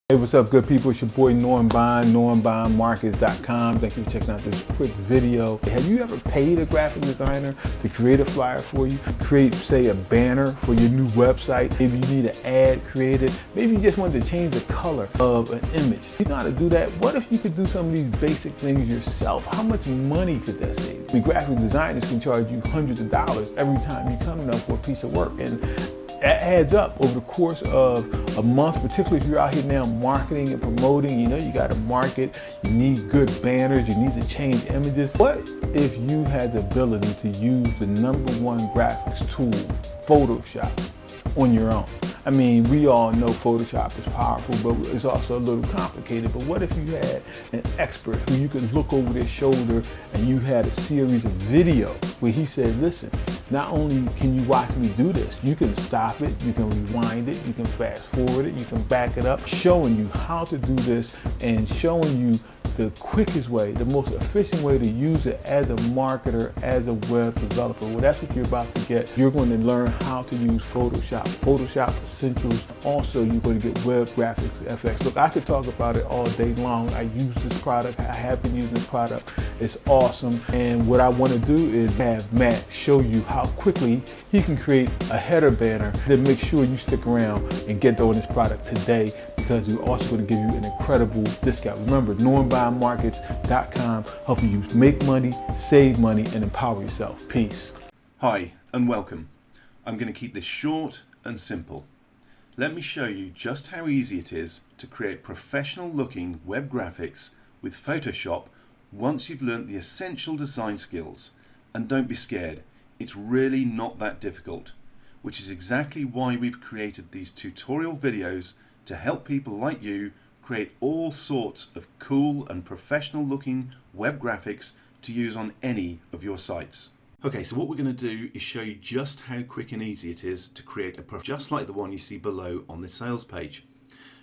Hey, what's up, good people? It's your boy Norm Bond, normbondmarkets.com. Thank you for checking out this quick video. Have you ever paid a graphic designer to create a flyer for you? Create, say, a banner for your new website. Maybe you need an ad created. Maybe you just wanted to change the color of an image. You know how to do that? What if you could do some of these basic things yourself? How much money could that save? The graphic designers can charge you hundreds of dollars every time you come to them for a piece of work. And that adds up over the course of a month, particularly if you're out here now marketing and promoting. You know, you got to market, you need good banners, you need to change images. What if you had the ability to use the #1 graphics tool, Photoshop, on your own? I mean, we all know Photoshop is powerful, but it's also a little complicated. But what if you had an expert who you could look over their shoulder and you had a series of videos where he said, listen, not only can you watch me do this, you can stop it, you can rewind it, you can fast forward it, you can back it up, showing you how to do this and showing you the quickest way, the most efficient way to use it as a marketer, as a web developer. Well, that's what you're about to get. You're going to learn how to use Photoshop, Photoshop Essentials. Also, you're going to get Web Graphics FX. Look, I could talk about it all day long. I use this product. I have been using this product. It's awesome. And what I want to do is have Matt show you how quickly he can create a header banner. Then make sure you stick around and get on this product today, because we're also going to give you an incredible discount. Remember, normbondmarkets.com, helping you make money, save money, and empower yourself. Peace. Hi and welcome. I'm going to keep this short and simple. Let me show you just how easy it is to create professional looking web graphics with Photoshop once you've learnt the essential design skills. And don't be scared, it's really not that difficult, which is exactly why we've created these tutorial videos to help people like you create all sorts of cool and professional looking web graphics to use on any of your sites. Okay, so what we're going to do is show you just how quick and easy it is to create a just like the one you see below on this sales page.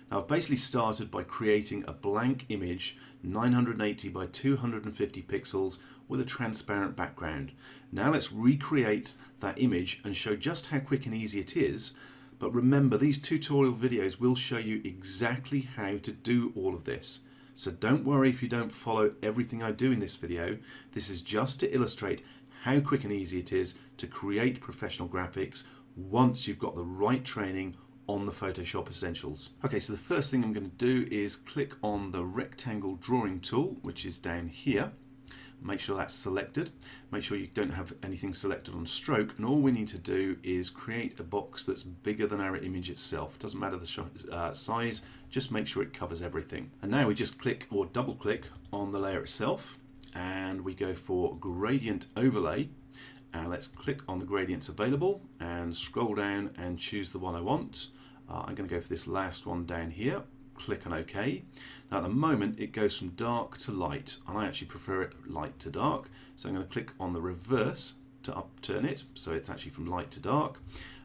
Now, I've basically started by creating a blank image, 980 by 250 pixels with a transparent background. Now let's recreate that image and show just how quick and easy it is. But remember, these tutorial videos will show you exactly how to do all of this. So don't worry if you don't follow everything I do in this video. This is just to illustrate how quick and easy it is to create professional graphics once you've got the right training on the Photoshop Essentials. Okay, so the first thing I'm going to do is click on the rectangle drawing tool, which is down here. Make sure that's selected. Make sure you don't have anything selected on stroke, and all we need to do is create a box that's bigger than our image itself. Doesn't matter the size, just make sure it covers everything. And now we just click or double click on the layer itself, and we go for gradient overlay. And let's click on the gradients available and scroll down and choose the one I want. I'm going to go for this last one down here. Click on OK. Now at the moment it goes from dark to light, and I actually prefer it light to dark, so I'm going to click on the reverse to upturn it so it's actually from light to dark.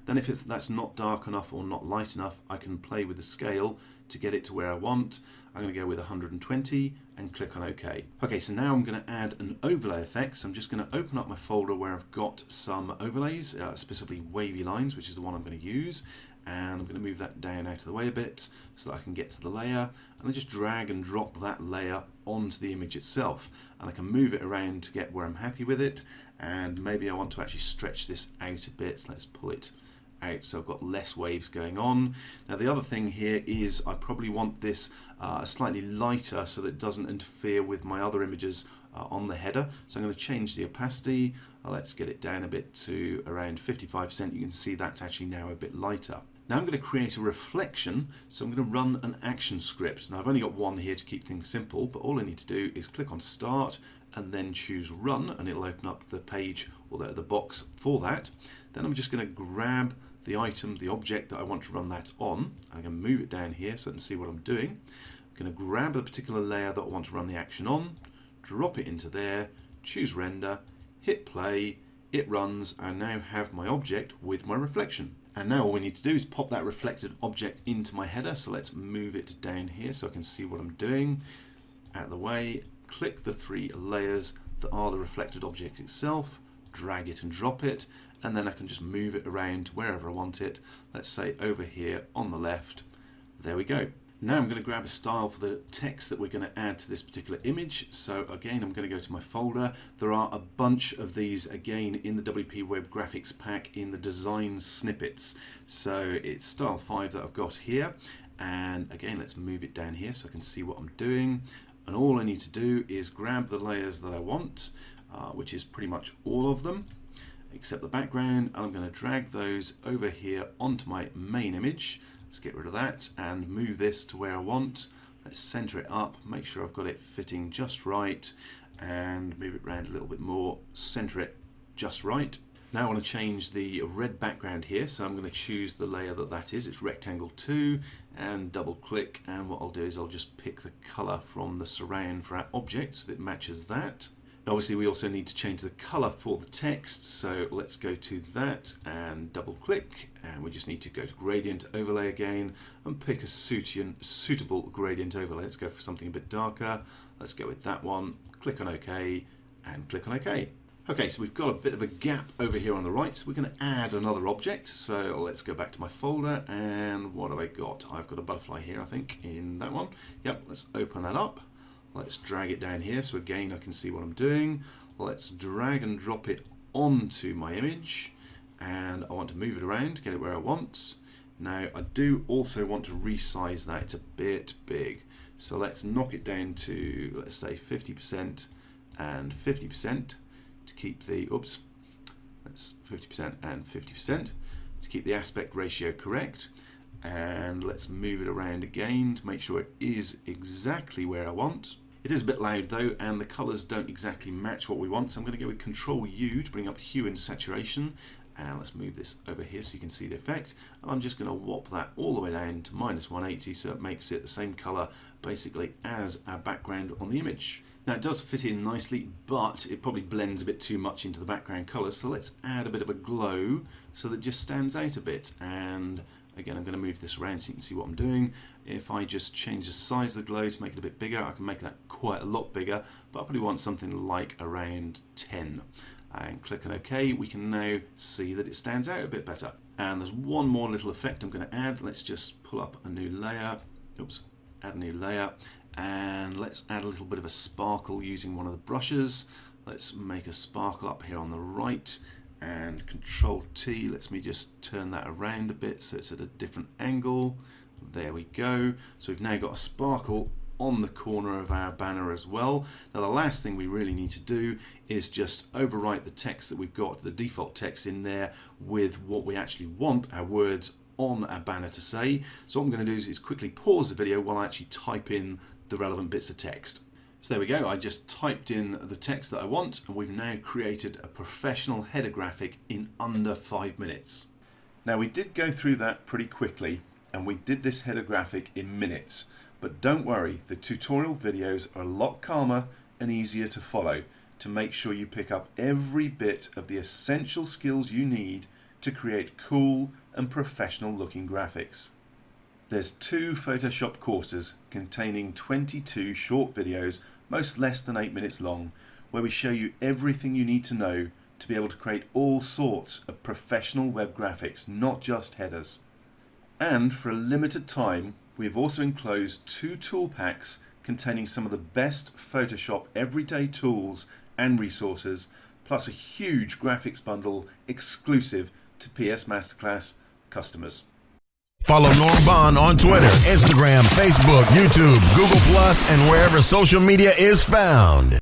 Then if that's not dark enough or not light enough, I can play with the scale to get it to where I want. I'm going to go with 120 and click on OK. Okay, so now I'm going to add an overlay effect. So I'm just going to open up my folder where I've got some overlays, specifically wavy lines, which is the one I'm going to use. And I'm going to move that down out of the way a bit so that I can get to the layer, and I just drag and drop that layer onto the image itself, and I can move it around to get where I'm happy with it. And maybe I want to actually stretch this out a bit, so let's pull it out so I've got less waves going on. Now the other thing here is I probably want this slightly lighter so that it doesn't interfere with my other images on the header. So I'm going to change the opacity. Let's get it down a bit to around 55%. You can see that's actually now a bit lighter. Now I'm going to create a reflection, so I'm going to run an action script. Now I've only got one here to keep things simple, but all I need to do is click on Start and then choose Run, and it'll open up the page or the box for that. Then I'm just going to grab the item, the object that I want to run that on. I'm going to move it down here so I can see what I'm doing. I'm going to grab the particular layer that I want to run the action on, drop it into there, choose Render, hit play, it runs, and now have my object with my reflection. And now all we need to do is pop that reflected object into my header. So let's move it down here so I can see what I'm doing. Out of the way, click the 3 layers that are the reflected object itself, drag it and drop it, and then I can just move it around to wherever I want it. Let's say over here on the left. There we go. Now I'm going to grab a style for the text that we're going to add to this particular image. So again, I'm going to go to my folder. There are a bunch of these again in the WP Web Graphics pack in the design snippets. So it's style 5 that I've got here. And again, let's move it down here so I can see what I'm doing. And all I need to do is grab the layers that I want, which is pretty much all of them, except the background. And I'm going to drag those over here onto my main image. Let's get rid of that and move this to where I want. Let's center it up, make sure I've got it fitting just right, and move it around a little bit more, center it just right. Now I want to change the red background here, so I'm going to choose the layer that is. It's rectangle 2, and double click, and what I'll do is I'll just pick the color from the surround for our object so that it matches that. Obviously we also need to change the color for the text, so let's go to that and double click, and we just need to go to gradient overlay again and pick a suitable gradient overlay. Let's go for something a bit darker. Let's go with that one, click on OK and click on OK. Okay, so we've got a bit of a gap over here on the right, so we're going to add another object. So let's go back to my folder, and what have I got? I've got a butterfly here, I think, in that one. Yep, let's open that up. Let's drag it down here so again I can see what I'm doing. Let's drag and drop it onto my image, and I want to move it around, get it where I want. Now I do also want to resize that, it's a bit big. So let's knock it down to, let's say 50% and 50% to keep the, that's 50% and 50% to keep the aspect ratio correct. And let's move it around again to make sure it is exactly where I want. It is a bit loud though, and the colors don't exactly match what we want, so I'm going to go with Control U to bring up Hue and Saturation, and let's move this over here so you can see the effect. I'm just going to whop that all the way down to -180 so it makes it the same color basically as our background on the image. Now it does fit in nicely, but it probably blends a bit too much into the background colors, so let's add a bit of a glow so that it just stands out a bit. And again, I'm going to move this around so you can see what I'm doing. If I just change the size of the glow to make it a bit bigger, I can make that quite a lot bigger, but I probably want something like around 10. And click on OK, we can now see that it stands out a bit better. And there's one more little effect I'm going to add. Let's just pull up a new layer. Oops, add a new layer. And let's add a little bit of a sparkle using one of the brushes. Let's make a sparkle up here on the right. And Control T lets me just turn that around a bit so it's at a different angle. There we go. So we've now got a sparkle on the corner of our banner as well. Now the last thing we really need to do is just overwrite the text that we've got, the default text in there, with what we actually want our words on our banner to say. So what I'm going to do is quickly pause the video while I actually type in the relevant bits of text. So there we go, I just typed in the text that I want, and we've now created a professional header graphic in under 5 minutes. Now we did go through that pretty quickly, and we did this header graphic in minutes, but don't worry, the tutorial videos are a lot calmer and easier to follow to make sure you pick up every bit of the essential skills you need to create cool and professional looking graphics. There's 2 Photoshop courses containing 22 short videos, most less than 8 minutes long, where we show you everything you need to know to be able to create all sorts of professional web graphics, not just headers. And for a limited time, we have also enclosed 2 tool packs containing some of the best Photoshop everyday tools and resources, plus a huge graphics bundle exclusive to PS Masterclass customers. Follow Norm Bond on Twitter, Instagram, Facebook, YouTube, Google+, and wherever social media is found.